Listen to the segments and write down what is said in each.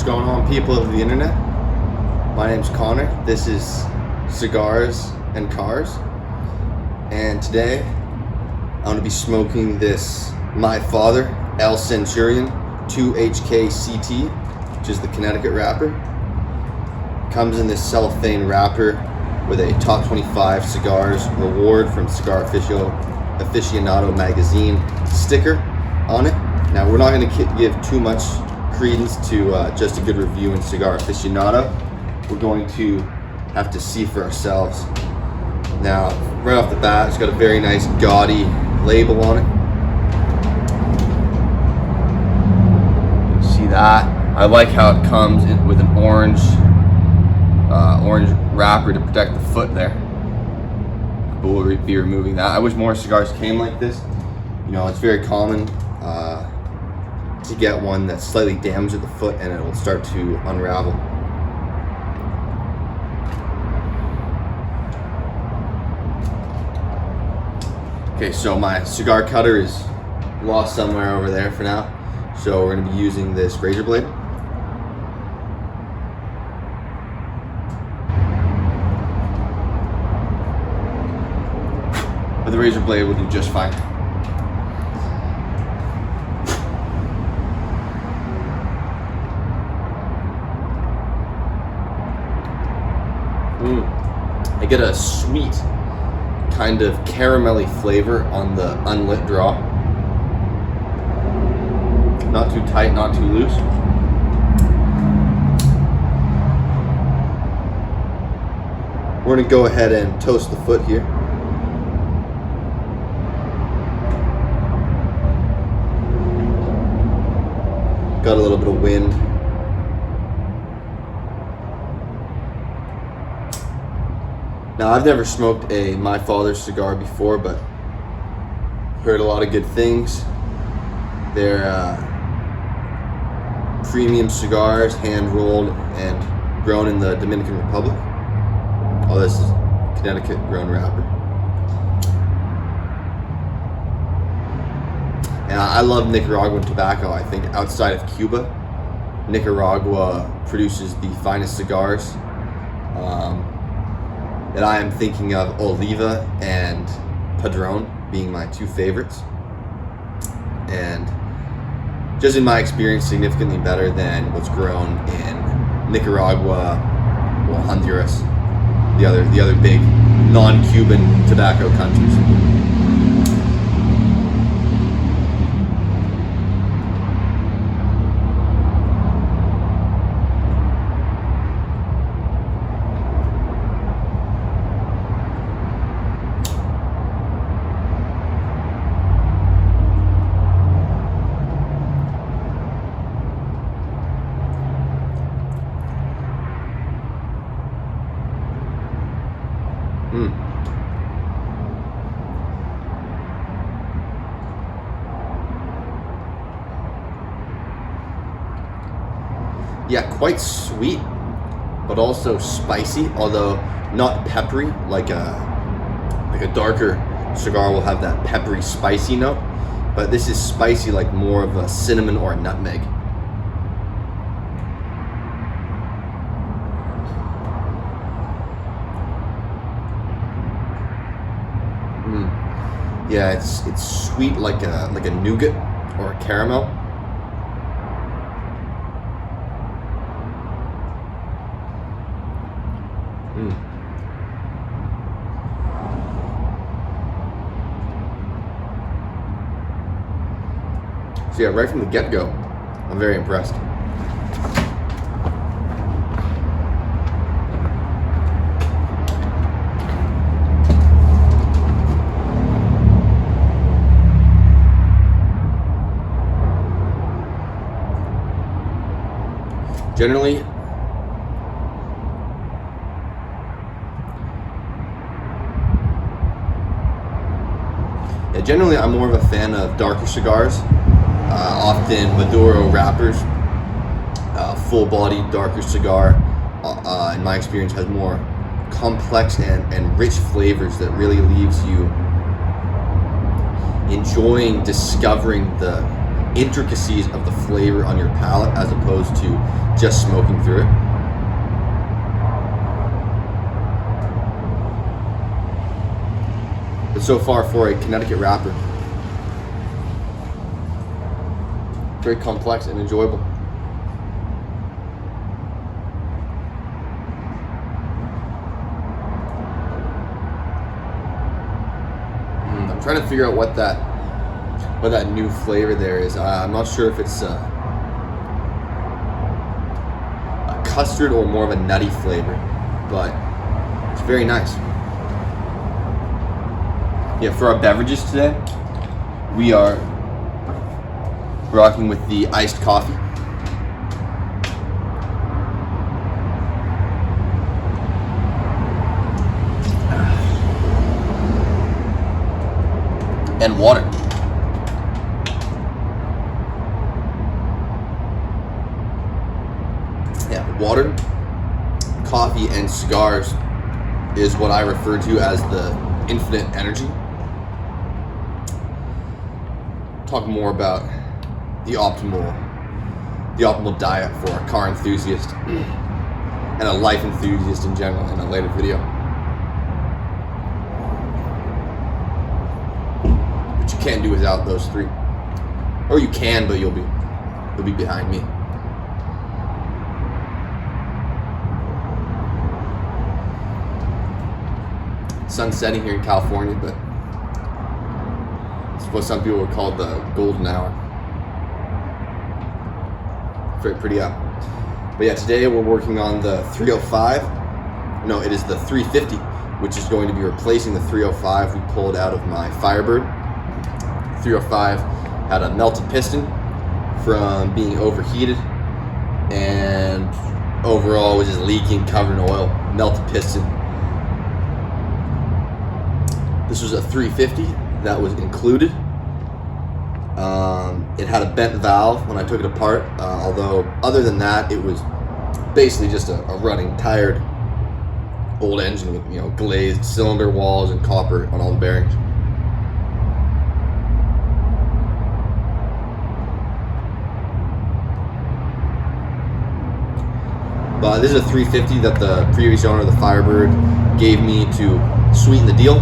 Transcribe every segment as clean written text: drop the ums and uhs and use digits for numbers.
What's going on, people of the internet? My name's Connor. This is Cigars and Cars, and today I'm going to be smoking this My Father Centurion H-2k-CT, which is the Connecticut wrapper. Comes in this cellophane wrapper with a top 25 cigars reward from Cigar Aficionado magazine sticker on it. Now, we're not going to give too much credence to just a good review in Cigar Aficionado. We're going to have to see for ourselves. Now, right off the bat, it's got a very nice gaudy label on it. See that? I like how it comes in with an orange wrapper to protect the foot there. But we'll be removing that. I wish more cigars came like this. You know, it's very common to get one that's slightly damaged at the foot and it will start to unravel. Okay, so my cigar cutter is lost somewhere over there for now. So we're going to be using this razor blade. But the razor blade will do just fine. I get a sweet kind of caramelly flavor on the unlit draw. Not too tight, not too loose. We're going to go ahead and toast the foot here. Got a little bit of wind. Now, I've never smoked a My Father's cigar before, but heard a lot of good things. They're premium cigars, hand-rolled and grown in the Dominican Republic. Oh, this is Connecticut grown wrapper. And I love Nicaraguan tobacco. I think outside of Cuba, Nicaragua produces the finest cigars. That I am thinking of Oliva and Padron being my two favorites. And just in my experience, significantly better than what's grown in Nicaragua or Honduras, the other big non-Cuban tobacco countries. Yeah, quite sweet, but also spicy, although not peppery, like a darker cigar will have that peppery, spicy note. But this is spicy, like more of a cinnamon or a nutmeg. Yeah, it's sweet like a nougat or a caramel. So yeah, right from the get-go, I'm very impressed. Generally, I'm more of a fan of darker cigars, often Maduro wrappers. Full-bodied, darker cigar, in my experience, has more complex and rich flavors that really leaves you enjoying discovering the intricacies of the flavor on your palate as opposed to just smoking through it. But so far, for a Connecticut wrapper, very complex and enjoyable. I'm trying to figure out what that new flavor there is. I'm not sure if it's a custard or more of a nutty flavor, but it's very nice. Yeah, for our beverages today, we are rocking with the iced coffee. And water. Yeah, water, coffee, and cigars is what I refer to as the infinite energy. Talk more about the optimal diet for a car enthusiast and a life enthusiast in general in a later video. But you can't do without those three, or you can, but you'll be behind me. Sun setting here in California, but it's what some people would call the golden hour. Very pretty up. But yeah, today we're working on the 305. No, it is the 350, which is going to be replacing the 305 we pulled out of my Firebird. 305 had a melted piston from being overheated, and overall was just leaking, covered in oil, melted piston. This was a 350 that was included. It had a bent valve when I took it apart, although other than that, it was basically just a running, tired old engine with, glazed cylinder walls and copper on all the bearings. But this is a 350 that the previous owner of the Firebird gave me to sweeten the deal.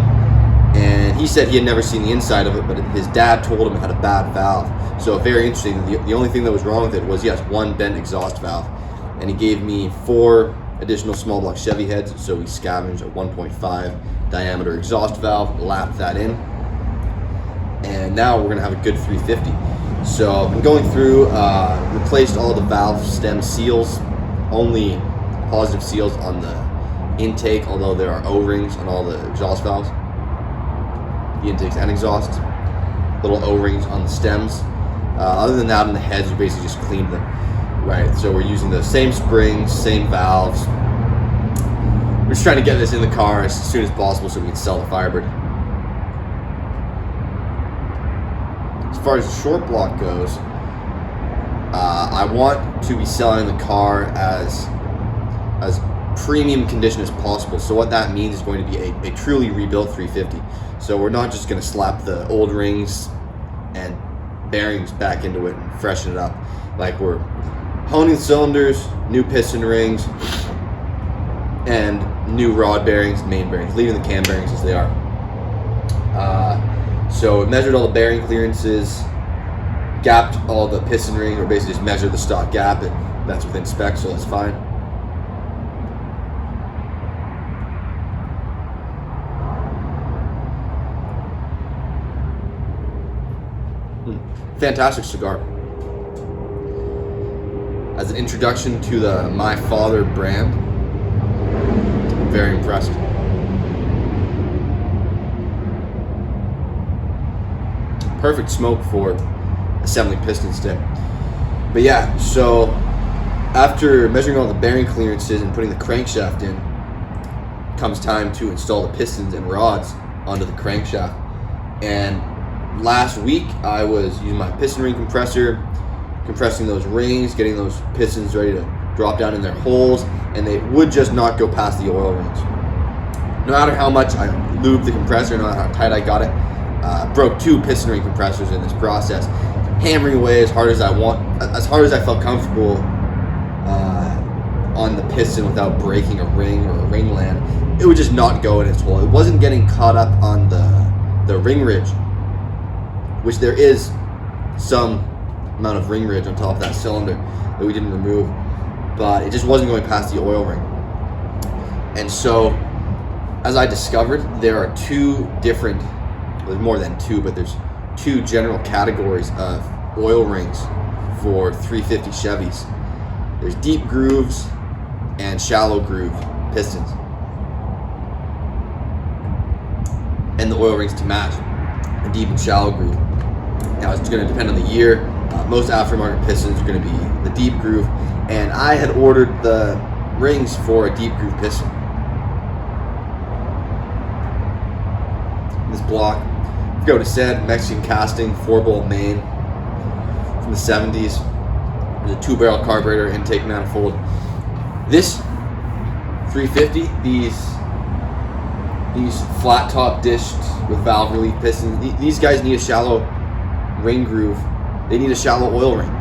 And he said he had never seen the inside of it, but his dad told him it had a bad valve. So very interesting. The only thing that was wrong with it was, yes, one bent exhaust valve. And he gave me 4 additional small block Chevy heads, so we scavenged a 1.5 diameter exhaust valve, lapped that in, and now we're gonna have a good 350. So I've been going through, replaced all the valve stem seals, only positive seals on the intake, although there are O-rings on all the exhaust valves. The intakes and exhausts, little O-rings on the stems. Other than that, on the heads, we basically just cleaned them, right? So we're using the same springs, same valves. We're just trying to get this in the car as soon as possible so we can sell the Firebird. As far as the short block goes, I want to be selling the car as premium condition as possible. So what that means is going to be a truly rebuilt 350. So we're not just going to slap the old rings and bearings back into it and freshen it up. Like, we're honing the cylinders, new piston rings, and new rod bearings, main bearings, leaving the cam bearings as they are. So it measured all the bearing clearances, gapped all the piston rings, or basically just measured the stock gap, and that's within spec, so that's fine. Fantastic cigar. As an introduction to the My Father brand, I'm very impressed. Perfect smoke for assembling pistons today. But yeah, so after measuring all the bearing clearances and putting the crankshaft in, comes time to install the pistons and rods onto the crankshaft. And last week, I was using my piston ring compressor, compressing those rings, getting those pistons ready to drop down in their holes, and they would just not go past the oil rings. No matter how much I lubed the compressor, no matter how tight I got it, broke 2 piston ring compressors in this process. hammering away as hard as I felt comfortable on the piston without breaking a ring or a ring land, it would just not go in its hole. It wasn't getting caught up on the ring ridge, which there is some amount of ring ridge on top of that cylinder that we didn't remove, but it just wasn't going past the oil ring. And so, as I discovered, there are there's more than two, but there's two general categories of oil rings for 350 Chevys. There's deep grooves and shallow groove pistons, and the oil rings to match a deep and shallow groove. Now it's going to depend on the year. Most aftermarket pistons are going to be the deep groove, and I had ordered the rings for a deep groove piston. This block, I forgot what it said, Mexican casting, 4-bolt main from the 70s. There's a 2-barrel carburetor, intake manifold. This 350, these flat top dished with valve relief pistons, these guys need a shallow ring groove. They need a shallow oil ring.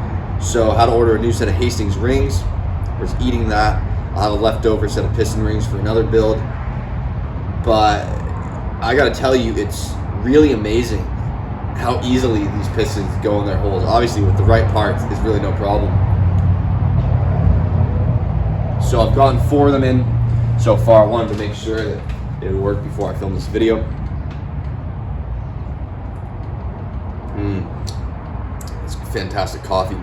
So I had to order a new set of Hastings rings. I was eating that. I'll have a leftover set of piston rings for another build. But I gotta tell you, it's really amazing how easily these pistons go in their holes. Obviously with the right parts, it's really no problem. So I've gotten 4 of them in so far. I wanted to make sure that it would work before I film this video. It's fantastic coffee.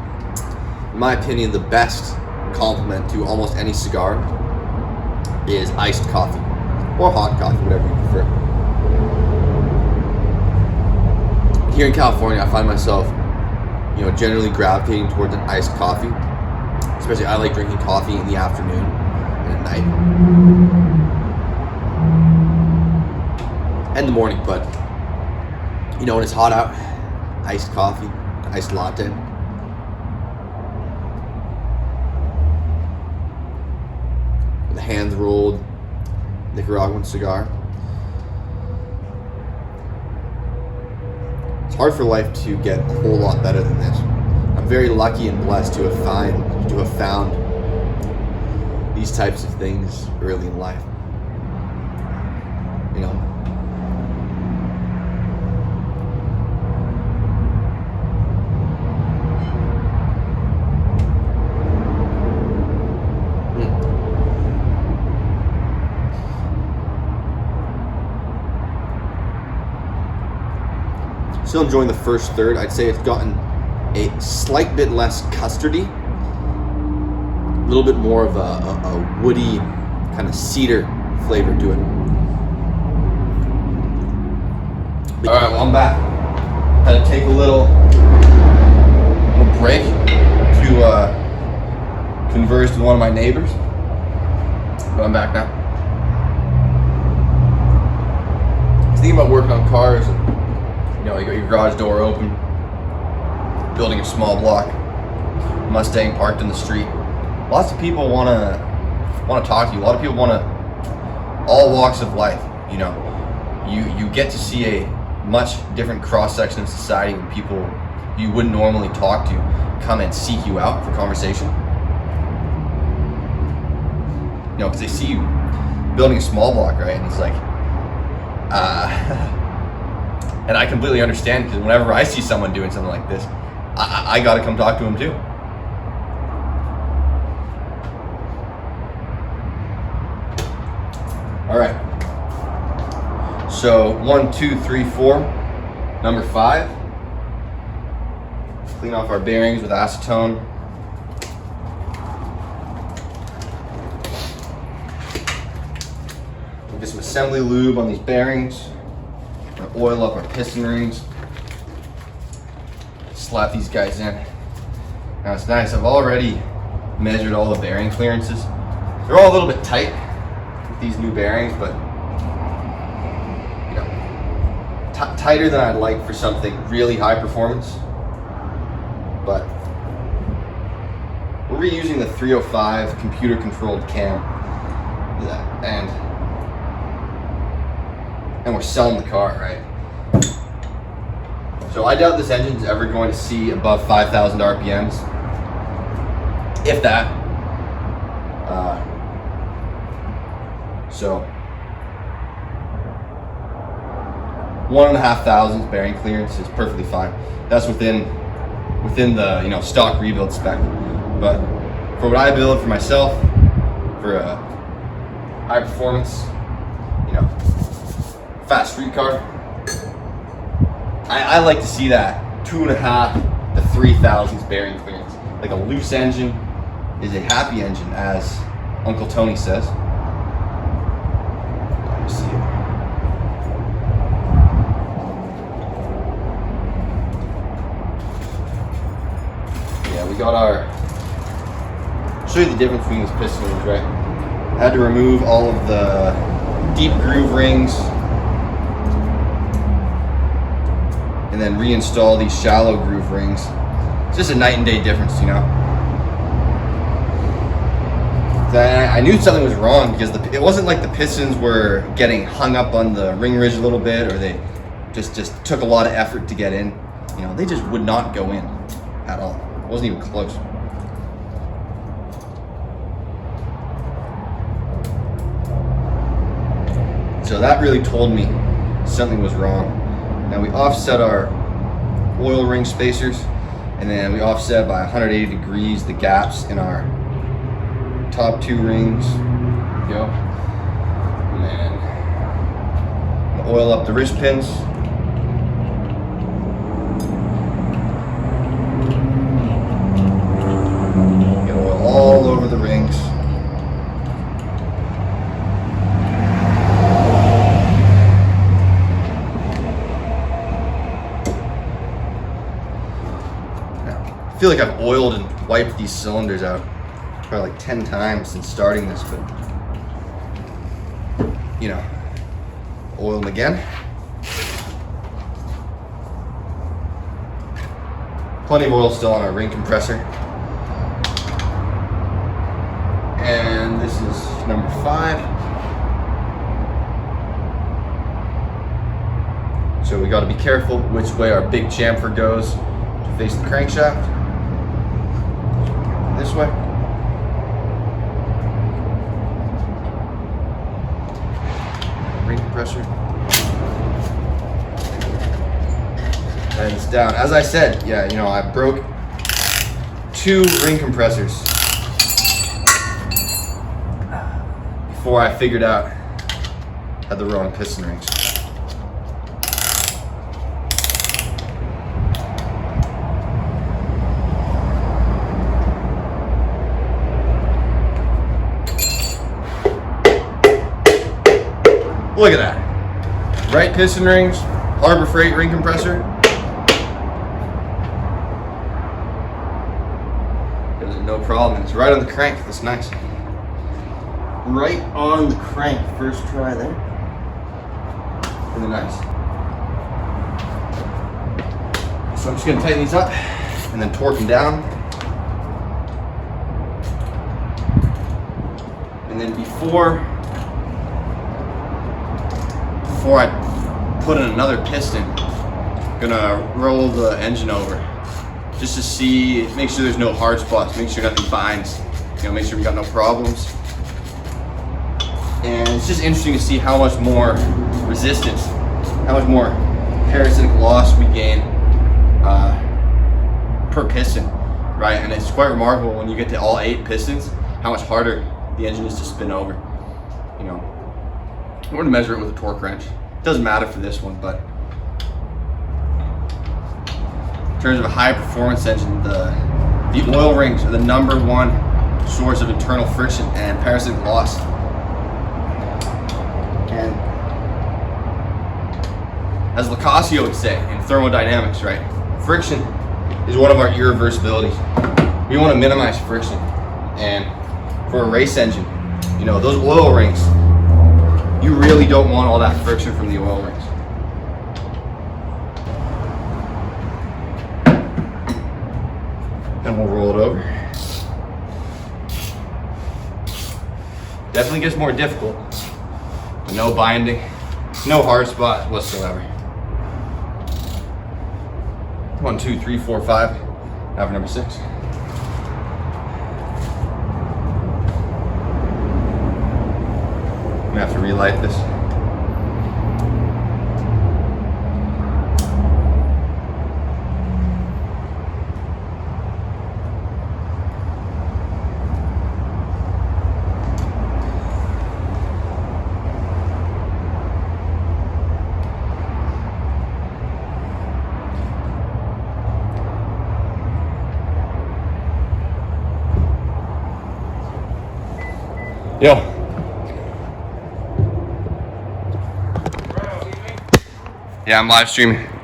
In my opinion, the best compliment to almost any cigar is iced coffee or hot coffee, whatever you prefer. Here in California, I find myself, generally gravitating towards an iced coffee. Especially, I like drinking coffee in the afternoon and at night and in the morning. But when it's hot out, iced coffee, iced latte. With a hand rolled Nicaraguan cigar. It's hard for life to get a whole lot better than this. I'm very lucky and blessed to have found these types of things early in life. Still enjoying the first third. I'd say it's gotten a slight bit less custardy, a little bit more of a woody kind of cedar flavor to it. All right, well, I'm back. Had to take a little break to converse with one of my neighbors, but I'm back now. I was thinking about working on cars, and you got your garage door open, building a small block, Mustang parked in the street. Lots of people want to talk to you. A lot of people want to, all walks of life. You get to see a much different cross section of society when people you wouldn't normally talk to come and seek you out for conversation. Because they see you building a small block, right? And it's like, and I completely understand, because whenever I see someone doing something like this, I got to come talk to them too. All right. So 1, 2, 3, 4. Number 5. Clean off our bearings with acetone. We'll get some assembly lube on these bearings. Oil up our piston rings. Slap these guys in. Now it's nice, I've already measured all the bearing clearances. They're all a little bit tight with these new bearings, but tighter than I'd like for something really high performance. But we're reusing the 305 computer controlled cam, and we're selling the car, right? So I doubt this engine's ever going to see above 5,000 RPMs, if that. So 1,500 bearing clearance is perfectly fine. That's within the stock rebuild spec. But for what I build for myself, for a high performance, fast street car, I like to see that 2.5 to 3,000 bearing clearance. Like a loose engine is a happy engine, as Uncle Tony says. Let me see. Yeah, we got our. I'll show you the difference between these piston rings, right? I had to remove all of the deep groove rings and then reinstall these shallow groove rings. It's just a night and day difference, I knew something was wrong because it wasn't like the pistons were getting hung up on the ring ridge a little bit, or they just took a lot of effort to get in. They just would not go in at all. It wasn't even close. So that really told me something was wrong. Now we offset our oil ring spacers, and then we offset by 180 degrees the gaps in our top two rings. Go. And then oil up the wrist pins. Get oil all over the rings. I feel like I've oiled and wiped these cylinders out probably like 10 times since starting this, but oil them again. Plenty of oil still on our ring compressor. And this is number 5. So we got to be careful which way our big chamfer goes to face the crankshaft. This way. Ring compressor. And it's down. As I said, I broke 2 ring compressors before I figured out I had the wrong piston rings. Look at that. Right piston rings, Harbor Freight ring compressor. There's no problem. It's right on the crank. That's nice. Right on the crank. First try there. Really nice. So I'm just going to tighten these up and then torque them down. And then before I put in another piston, I'm gonna roll the engine over just to see, make sure there's no hard spots, make sure nothing binds, make sure we got no problems. And it's just interesting to see how much more resistance, how much more parasitic loss we gain per piston, right? And it's quite remarkable when you get to all 8 pistons, how much harder the engine is to spin over. We're going to measure it with a torque wrench. It doesn't matter for this one, but in terms of a high performance engine, the oil rings are the #1 source of internal friction and parasitic loss. And as Lacasio would say in thermodynamics, right? Friction is one of our irreversibilities. We want to minimize friction. And for a race engine, those oil rings, you really don't want all that friction from the oil rings. Then we'll roll it over. Definitely gets more difficult, but no binding, no hard spot whatsoever. 1, 2, 3, 4, 5. Now for number 6. I'm gonna have to relight this. Yo. Yeah, I'm live streaming.